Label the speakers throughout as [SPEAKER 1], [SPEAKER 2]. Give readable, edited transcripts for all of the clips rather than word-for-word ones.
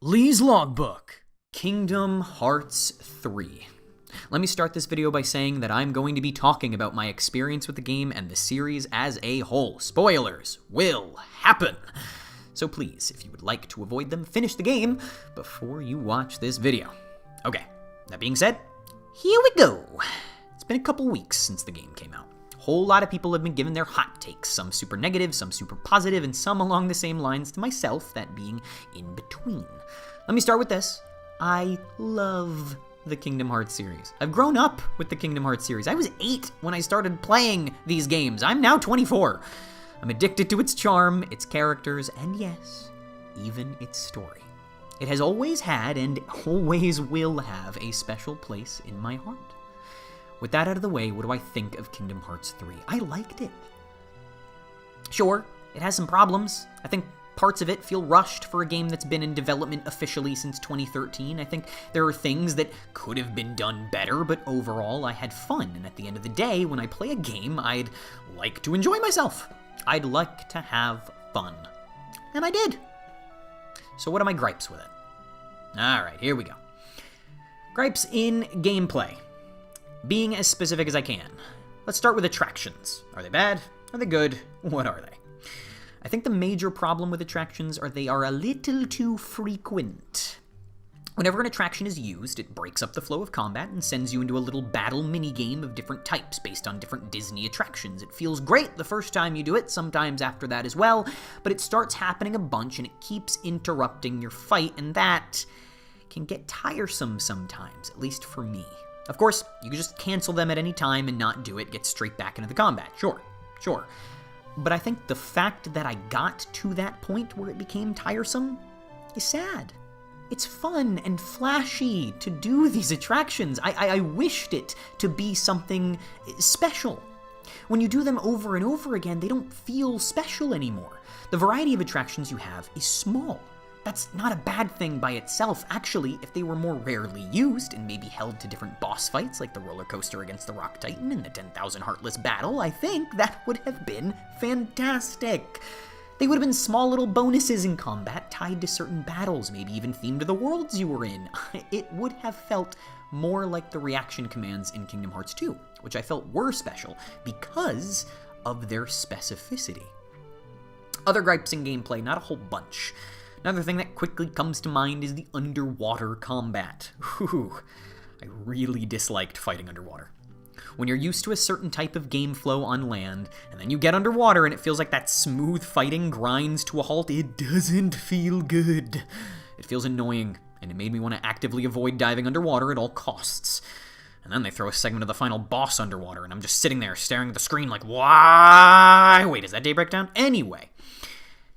[SPEAKER 1] Lee's Logbook, Kingdom Hearts 3. Let me start this video by saying that I'm going to be talking about my experience with the game and the series as a whole. Spoilers will happen. So please, if you would like to avoid them, finish the game before you watch this video. Okay, that being said, here we go. It's been a couple weeks since the game came out. A whole lot of people have been given their hot takes, some super negative, some super positive, and some along the same lines to myself, that being in between. Let me start with this. I love the Kingdom Hearts series. I've grown up with the Kingdom Hearts series. I was 8 when I started playing these games. I'm now 24. I'm addicted to its charm, its characters, and yes, even its story. It has always had and always will have a special place in my heart. With that out of the way, what do I think of Kingdom Hearts 3? I liked it. Sure, it has some problems. I think parts of it feel rushed for a game that's been in development officially since 2013. I think there are things that could have been done better, but overall I had fun. And at the end of the day, when I play a game, I'd like to enjoy myself. I'd like to have fun. And I did. So what are my gripes with it? Alright, here we go. Gripes in gameplay. Being as specific as I can. Let's start with attractions. Are they bad? Are they good? What are they? I think the major problem with attractions are they are a little too frequent. Whenever an attraction is used, it breaks up the flow of combat and sends you into a little battle minigame of different types based on different Disney attractions. It feels great the first time you do it, sometimes after that as well, but it starts happening a bunch and it keeps interrupting your fight, and that can get tiresome sometimes, at least for me. Of course, you can just cancel them at any time and not do it, get straight back into the combat. Sure. But I think the fact that I got to that point where it became tiresome is sad. It's fun and flashy to do these attractions. I wished it to be something special. When you do them over and over again, they don't feel special anymore. The variety of attractions you have is small. That's not a bad thing by itself. Actually, if they were more rarely used and maybe held to different boss fights like the roller coaster against the Rock Titan and the 10,000 Heartless battle, I think that would have been fantastic. They would have been small little bonuses in combat tied to certain battles, maybe even themed to the worlds you were in. It would have felt more like the reaction commands in Kingdom Hearts 2, which I felt were special because of their specificity. Other gripes in gameplay, not a whole bunch. Another thing that quickly comes to mind is the underwater combat. Whew, I really disliked fighting underwater. When you're used to a certain type of game flow on land, and then you get underwater and it feels like that smooth fighting grinds to a halt, it doesn't feel good. It feels annoying, and it made me want to actively avoid diving underwater at all costs. And then they throw a segment of the final boss underwater, and I'm just sitting there staring at the screen like, why? Wait, is that day breakdown? Anyway.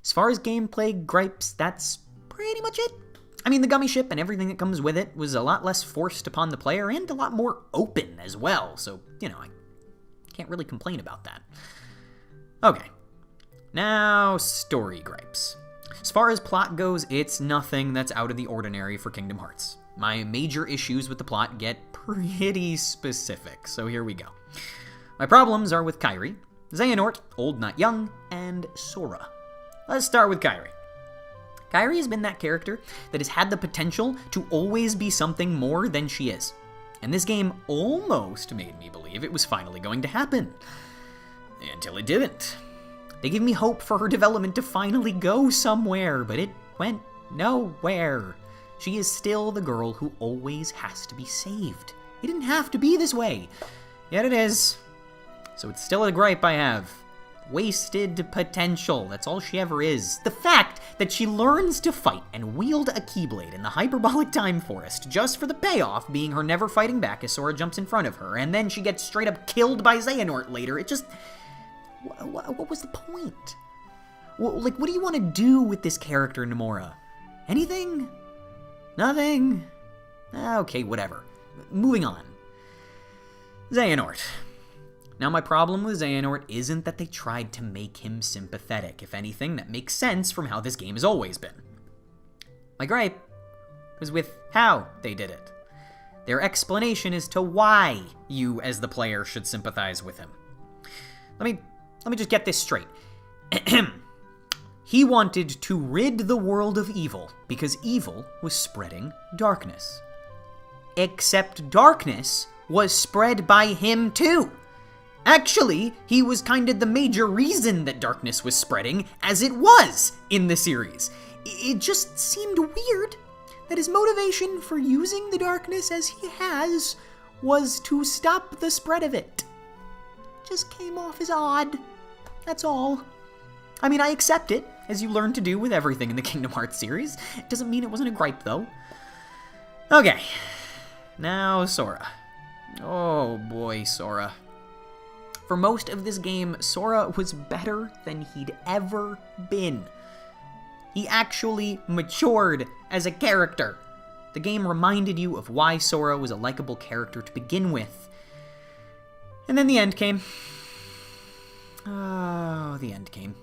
[SPEAKER 1] As far as gameplay gripes, that's pretty much it. I mean, the gummy ship and everything that comes with it was a lot less forced upon the player and a lot more open as well, so, I can't really complain about that. Okay, now story gripes. As far as plot goes, it's nothing that's out of the ordinary for Kingdom Hearts. My major issues with the plot get pretty specific, so here we go. My problems are with Kairi, Xehanort, Old Not Young, and Sora. Let's start with Kairi. Kairi has been that character that has had the potential to always be something more than she is. And this game almost made me believe it was finally going to happen. Until it didn't. They gave me hope for her development to finally go somewhere, but it went nowhere. She is still the girl who always has to be saved. It didn't have to be this way, yet it is. So it's still a gripe I have. Wasted potential. That's all she ever is. The fact that she learns to fight and wield a Keyblade in the hyperbolic time forest just for the payoff being her never fighting back as Sora jumps in front of her, and then she gets straight up killed by Xehanort later. It just... What was the point? What do you want to do with this character, Nomura? Anything? Nothing? Okay, whatever. Moving on. Xehanort. Now, my problem with Xehanort isn't that they tried to make him sympathetic. If anything, that makes sense from how this game has always been. My gripe was with how they did it. Their explanation as to why you, as the player, should sympathize with him. Let me just get this straight. He wanted to rid the world of evil because evil was spreading darkness. Except darkness was spread by him too. Actually, he was kind of the major reason that darkness was spreading, as it was in the series. It just seemed weird that his motivation for using the darkness as he has was to stop the spread of it. Just came off as odd. That's all. I mean, I accept it, as you learn to do with everything in the Kingdom Hearts series. It doesn't mean it wasn't a gripe, though. Okay. Now, Sora. Oh boy, Sora. For most of this game, Sora was better than he'd ever been. He actually matured as a character. The game reminded you of why Sora was a likable character to begin with. And then the end came. Oh, the end came.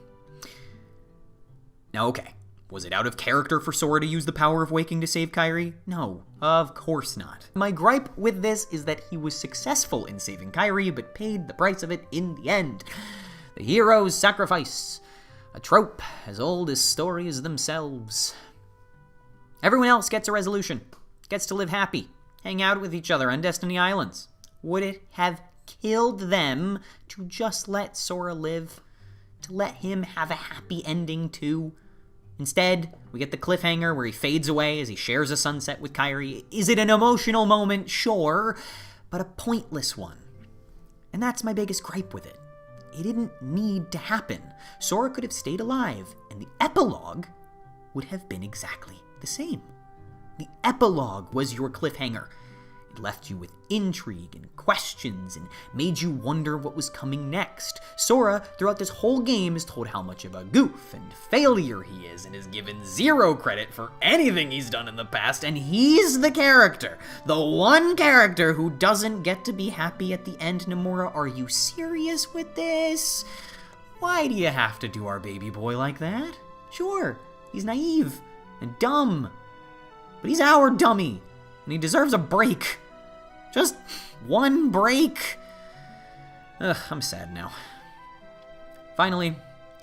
[SPEAKER 1] Now, okay. Was it out of character for Sora to use the power of waking to save Kairi? No, of course not. My gripe with this is that he was successful in saving Kairi, but paid the price of it in the end. The hero's sacrifice. A trope as old as stories themselves. Everyone else gets a resolution. Gets to live happy. Hang out with each other on Destiny Islands. Would it have killed them to just let Sora live? To let him have a happy ending too? Instead, we get the cliffhanger where he fades away as he shares a sunset with Kairi. Is it an emotional moment? Sure, but a pointless one. And that's my biggest gripe with it. It didn't need to happen. Sora could have stayed alive, and the epilogue would have been exactly the same. The epilogue was your cliffhanger. It left you with intrigue and questions and made you wonder what was coming next. Sora, throughout this whole game, is told how much of a goof and failure he is and is given zero credit for anything he's done in the past, and he's the character. The one character who doesn't get to be happy at the end. Nomura, are you serious with this? Why do you have to do our baby boy like that? Sure, he's naive and dumb, but he's our dummy, and he deserves a break. Just one break. Ugh, I'm sad now. Finally,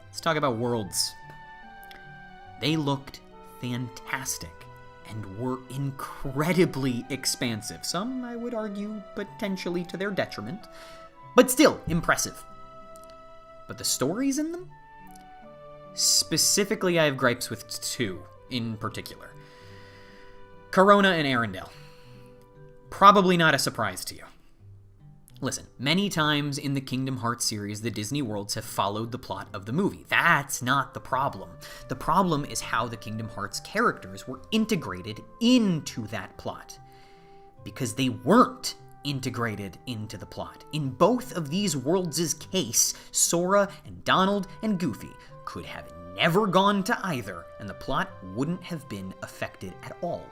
[SPEAKER 1] let's talk about worlds. They looked fantastic and were incredibly expansive. Some, I would argue, potentially to their detriment, but still impressive. But the stories in them? Specifically, I have gripes with two in particular. Corona and Arendelle. Probably not a surprise to you. Listen, many times in the Kingdom Hearts series, the Disney worlds have followed the plot of the movie. That's not the problem. The problem is how the Kingdom Hearts characters were integrated into that plot. Because they weren't integrated into the plot. In both of these worlds' case, Sora and Donald and Goofy could have never gone to either, and the plot wouldn't have been affected at all.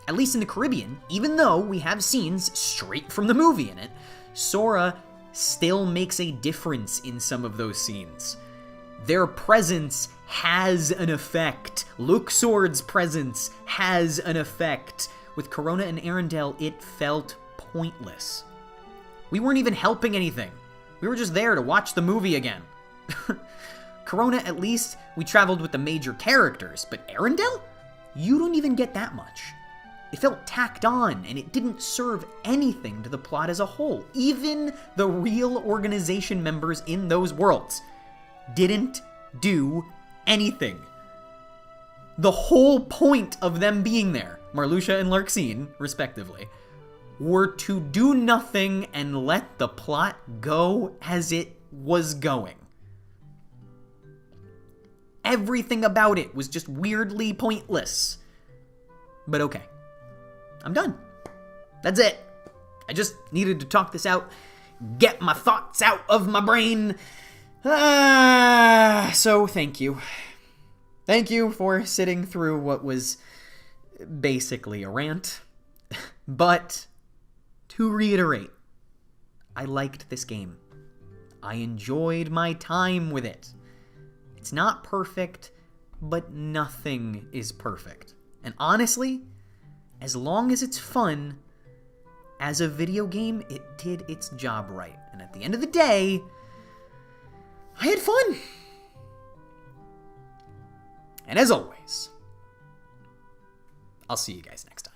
[SPEAKER 1] At least in the Caribbean, even though we have scenes straight from the movie in it, Sora still makes a difference in some of those scenes. Their presence has an effect. Luxord's presence has an effect. With Corona and Arendelle, it felt pointless. We weren't even helping anything. We were just there to watch the movie again. Corona, at least, we traveled with the major characters, but Arendelle? You don't even get that much. It felt tacked on, and it didn't serve anything to the plot as a whole. Even the real organization members in those worlds didn't do anything. The whole point of them being there, Marluxia and Larxene, respectively, were to do nothing and let the plot go as it was going. Everything about it was just weirdly pointless. But okay. I'm done. That's it. I just needed to talk this out, get my thoughts out of my brain. So thank you. Thank you for sitting through what was basically a rant. But to reiterate, I liked this game. I enjoyed my time with it. It's not perfect, but nothing is perfect. And honestly, as long as it's fun, as a video game, it did its job right. And at the end of the day, I had fun. And as always, I'll see you guys next time.